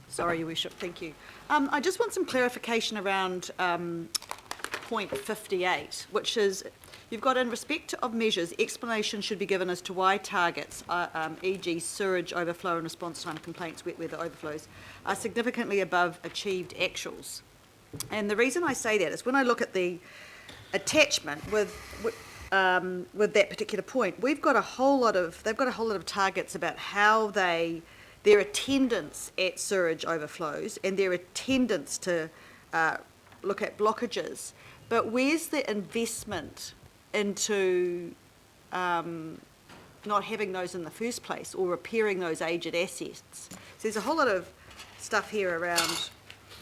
Sorry, Your Worship, thank you. I just want some clarification around point 58, which is, you've got in respect of measures, explanation should be given as to why targets, e.g. sewerage overflow and response time complaints, wet weather overflows, are significantly above achieved actuals. And the reason I say that is when I look at the attachment with that particular point, they've got a whole lot of targets about how their attendance at sewerage overflows and their attendance to look at blockages. But where's the investment into not having those in the first place or repairing those aged assets? So there's a whole lot of stuff here around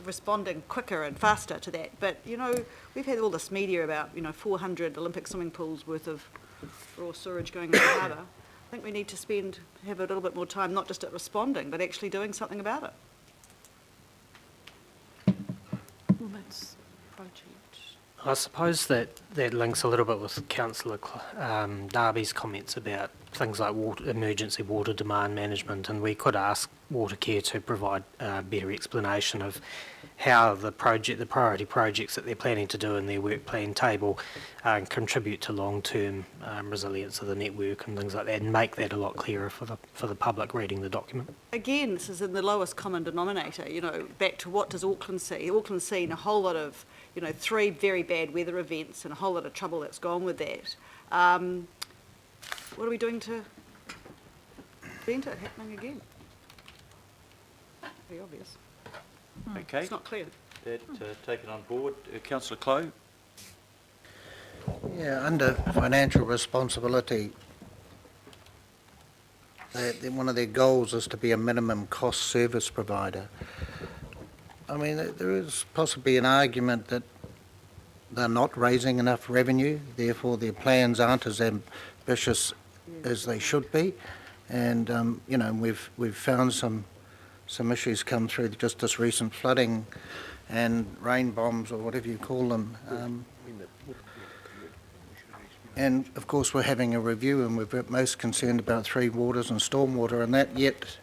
responding quicker and faster to that. But, you know, we've had all this media about, 400 Olympic swimming pools worth of raw sewage going into the harbour. I think we need to have a little bit more time, not just at responding, but actually doing something about it. Well, that's project. I suppose that links a little bit with Councillor Darby's comments about things like emergency water demand management, and we could ask Watercare to provide a better explanation of how the priority projects that they're planning to do in their work plan table contribute to long-term resilience of the network and things like that, and make that a lot clearer for the public reading the document. Again, this is in the lowest common denominator, back to what does Auckland see? Auckland's seen a whole lot of, 3 very bad weather events and a whole lot of trouble that's gone with that. What are we doing to prevent it happening again? Very obvious. Okay. It's not clear. That taken on board. Councillor Clow? Yeah, under financial responsibility, one of their goals is to be a minimum cost service provider. I mean, there is possibly an argument that they're not raising enough revenue, therefore their plans aren't as ambitious as they should be, and we've found some issues come through just this recent flooding and rain bombs or whatever you call them. And of course we're having a review and we're most concerned about 3 waters and stormwater and that, yet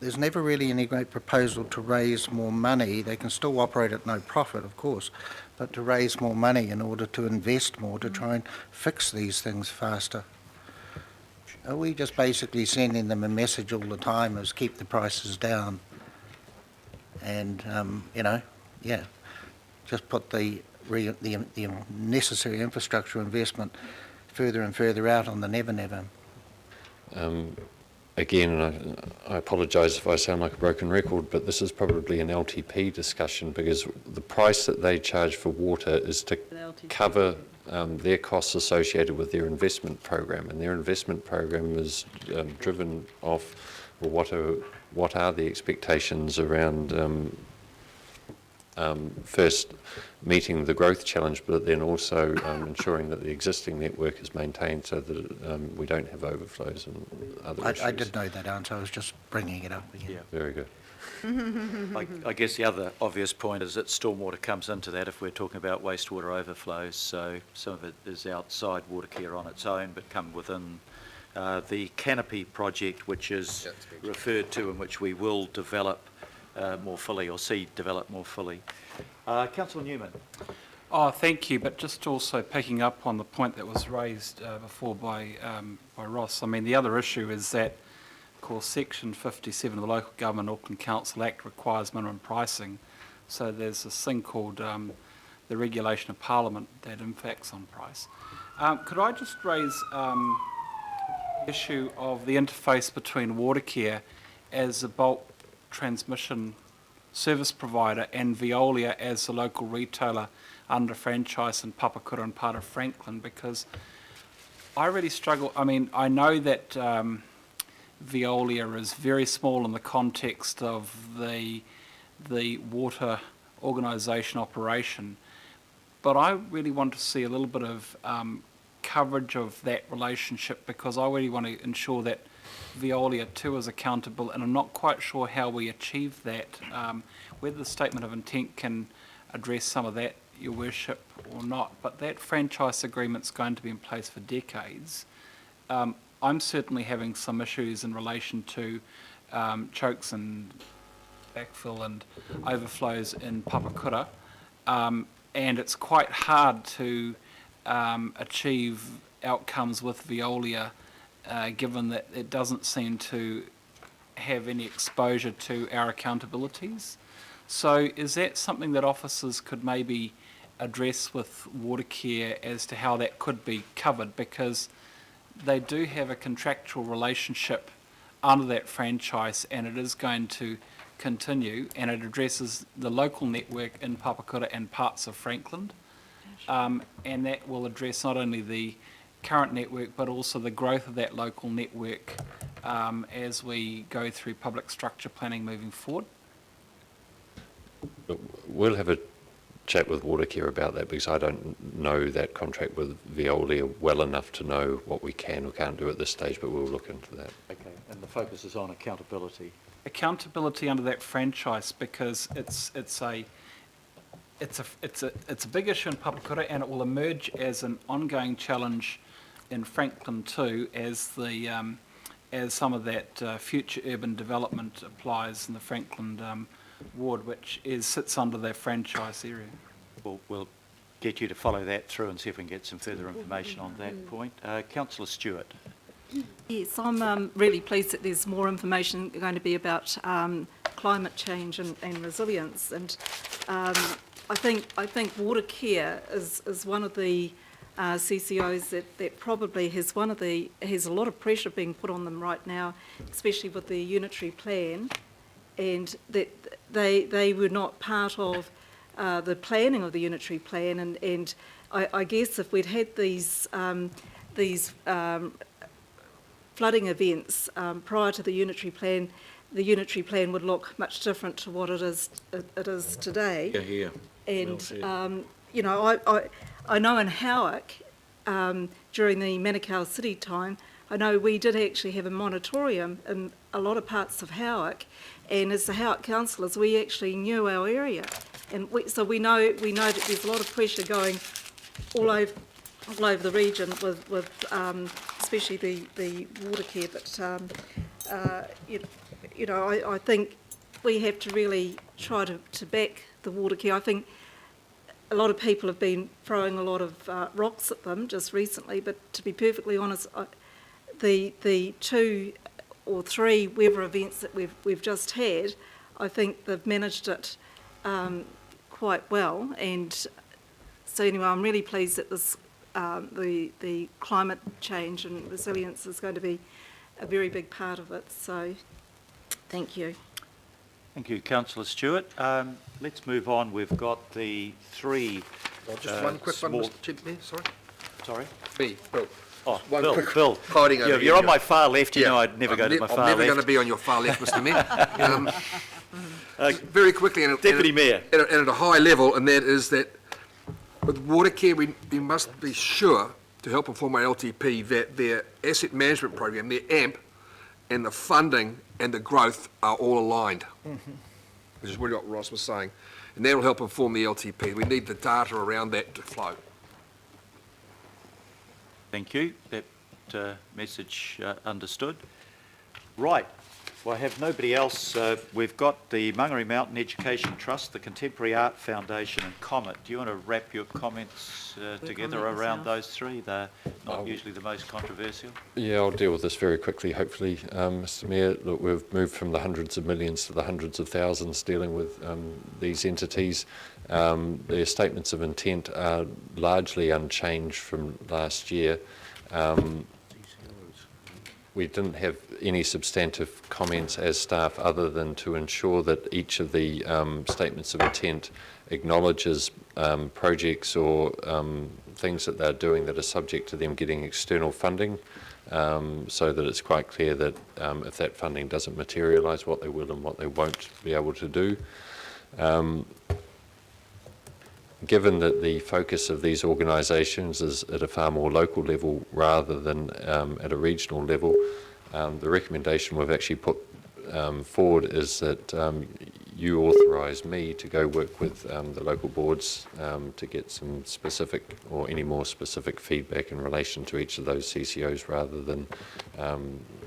there's never really any great proposal to raise more money. They can still operate at no profit, of course, but to raise more money in order to invest more to try and fix these things faster. Are we just basically sending them a message all the time as keep the prices down and, just put the necessary infrastructure investment further and further out on the never-never? Again, I apologise if I sound like a broken record, but this is probably an LTP discussion because the price that they charge for water is to cover their costs associated with their investment program, and their investment program is driven off what are the expectations around first meeting the growth challenge, but then also ensuring that the existing network is maintained so that we don't have overflows and other issues. I did know that answer, I was just bringing it up again. Yeah. Very good. I guess the other obvious point is that stormwater comes into that if we're talking about wastewater overflows, so some of it is outside Watercare on its own but come within the canopy project, which is referred to and which we will develop more fully, or see develop more fully. Councillor Newman. Oh, thank you. But just also picking up on the point that was raised before by Ross. I mean, the other issue is that, of course, Section 57 of the Local Government Auckland Council Act requires minimum pricing. So there's this thing called the Regulation of Parliament that impacts on price. Could I just raise the issue of the interface between Watercare as a bulk transmission service provider and Veolia as the local retailer under franchise in Papakura and part of Franklin, because I really struggle. I mean, I know that Veolia is very small in the context of the water organisation operation, but I really want to see a little bit of coverage of that relationship, because I really want to ensure that Veolia too is accountable, and I'm not quite sure how we achieve that, whether the statement of intent can address some of that, Your Worship, or not. But that franchise agreement's going to be in place for decades. I'm certainly having some issues in relation to chokes and backfill and overflows in Papakura, and it's quite hard to achieve outcomes with Veolia, given that it doesn't seem to have any exposure to our accountabilities. So is that something that officers could maybe address with Watercare as to how that could be covered? Because they do have a contractual relationship under that franchise, and it is going to continue, and it addresses the local network in Papakura and parts of Franklin. And that will address not only the current network, but also the growth of that local network as we go through public structure planning moving forward. We'll have a chat with Watercare about that, because I don't know that contract with Veolia well enough to know what we can or can't do at this stage, but we'll look into that. Okay, and the focus is on accountability. Accountability under that franchise, because it's a big issue in Papakura, and it will emerge as an ongoing challenge in Franklin too, as some of that future urban development applies in the Franklin ward, which sits under their franchise area. We'll get you to follow that through and see if we can get some further information on that point. Councillor Stewart. Yes, I'm really pleased that there's more information going to be about climate change and resilience, and I think Watercare is one of the CCOs that probably has a lot of pressure being put on them right now, especially with the unitary plan, and that they were not part of the planning of the unitary plan, and I guess if we'd had these flooding events prior to the unitary plan would look much different to what it is today. Yeah, yeah. And you know, I know in Howick during the Manukau City time, I know we did actually have a moratorium in a lot of parts of Howick, and as the Howick councillors, we actually knew our area, and so we know that there's a lot of pressure going all over the region with especially the Watercare. But you know, I think we have to really try to back the Watercare. I think a lot of people have been throwing a lot of rocks at them just recently, but to be perfectly honest, the 2 or 3 weather events that we've just had, I think they've managed it quite well. And so anyway, I'm really pleased that this the climate change and resilience is going to be a very big part of it. So thank you. Thank you, Councillor Stewart. Let's move on. We've got the 3 Just one quick one, small... Mr. Chair, Mayor, sorry. Sorry? Me, Bill. Oh, One Bill, quick Bill. hiding over You're on here. my far left. You Yeah, know I'd never go to my far left. I'm never going to be on your far left, Mr. Mayor. Just very quickly, Deputy Mayor. and at a high level, and that is that with Watercare, we must be sure to help inform our LTP that their asset management program, their AMP, and the funding and the growth are all aligned. Which is really what Ross was saying. And that will help inform the LTP. We need the data around that to flow. Thank you. That message understood. Right. Well, I have nobody else. We've got the Mangere Mountain Education Trust, the Contemporary Art Foundation and Comet. Do you want to wrap your comments together around those 3? They're not usually the most controversial. Yeah, I'll deal with this very quickly, hopefully, Mr. Mayor. Look, we've moved from the hundreds of millions to the hundreds of thousands dealing with these entities. Their statements of intent are largely unchanged from last year. We didn't have any substantive comments as staff other than to ensure that each of the statements of intent acknowledges projects or things that they're doing that are subject to them getting external funding, so that it's quite clear that if that funding doesn't materialise, what they will and what they won't be able to do. Given that the focus of these organisations is at a far more local level rather than at a regional level, the recommendation we've actually put forward is that you authorise me to go work with the local boards to get some specific or any more specific feedback in relation to each of those CCOs rather than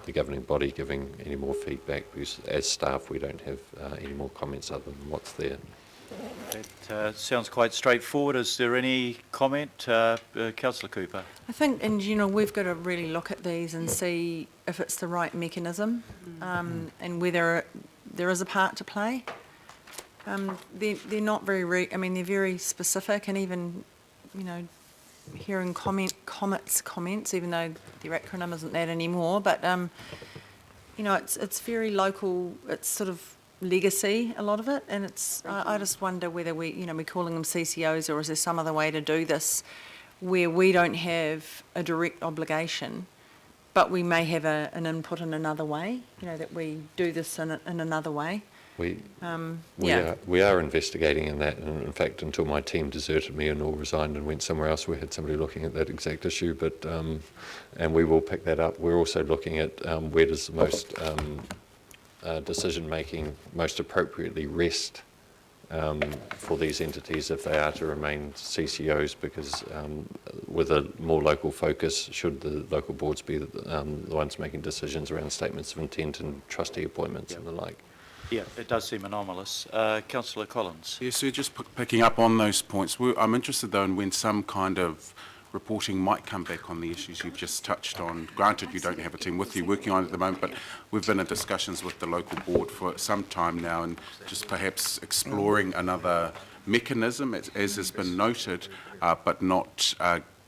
the governing body giving any more feedback, because as staff we don't have any more comments other than what's there. It sounds quite straightforward. Is there any comment? Councillor Cooper. I think, and we've got to really look at these and see if it's the right mechanism and whether there is a part to play. They're not very, they're very specific, and even, hearing comments, even though their acronym isn't that anymore, but, it's very local, it's sort of legacy, a lot of it, and I just wonder whether we're calling them CCOs, or is there some other way to do this where we don't have a direct obligation, but we may have an input in another way, that we do this in another way. We are investigating in that, and in fact, until my team deserted me and all resigned and went somewhere else, we had somebody looking at that exact issue. But and we will pick that up. We're also looking at where does the most decision making most appropriately rest for these entities if they are to remain CCOs, because with a more local focus, should the local boards be the ones making decisions around statements of intent and trustee appointments and the like. Yeah, it does seem anomalous. Councillor Collins. Yes, so just picking up on those points, I'm interested though in when some kind of reporting might come back on the issues you've just touched on. Granted, you don't have a team with you working on it at the moment, but we've been in discussions with the local board for some time now, and just perhaps exploring another mechanism, as has been noted, but not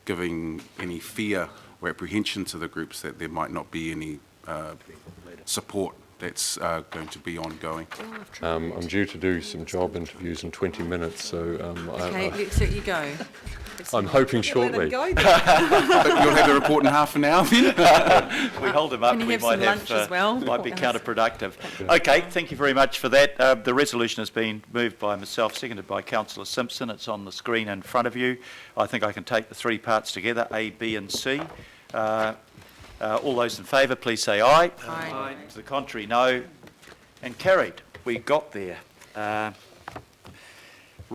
giving any fear or apprehension to the groups that there might not be any support that's going to be ongoing. I'm due to do some job interviews in 20 minutes, so Okay, let's let you go. I'm hoping shortly. But you'll have the report in half an hour then? We hold them up, Can you we have might some lunch as well? might be counterproductive. Okay, thank you very much for that. The resolution has been moved by myself, seconded by Councillor Simpson. It's on the screen in front of you. I think I can take the three parts together, A, B and C. All those in favour, please say aye. Aye. To the contrary, no. And carried. We got there.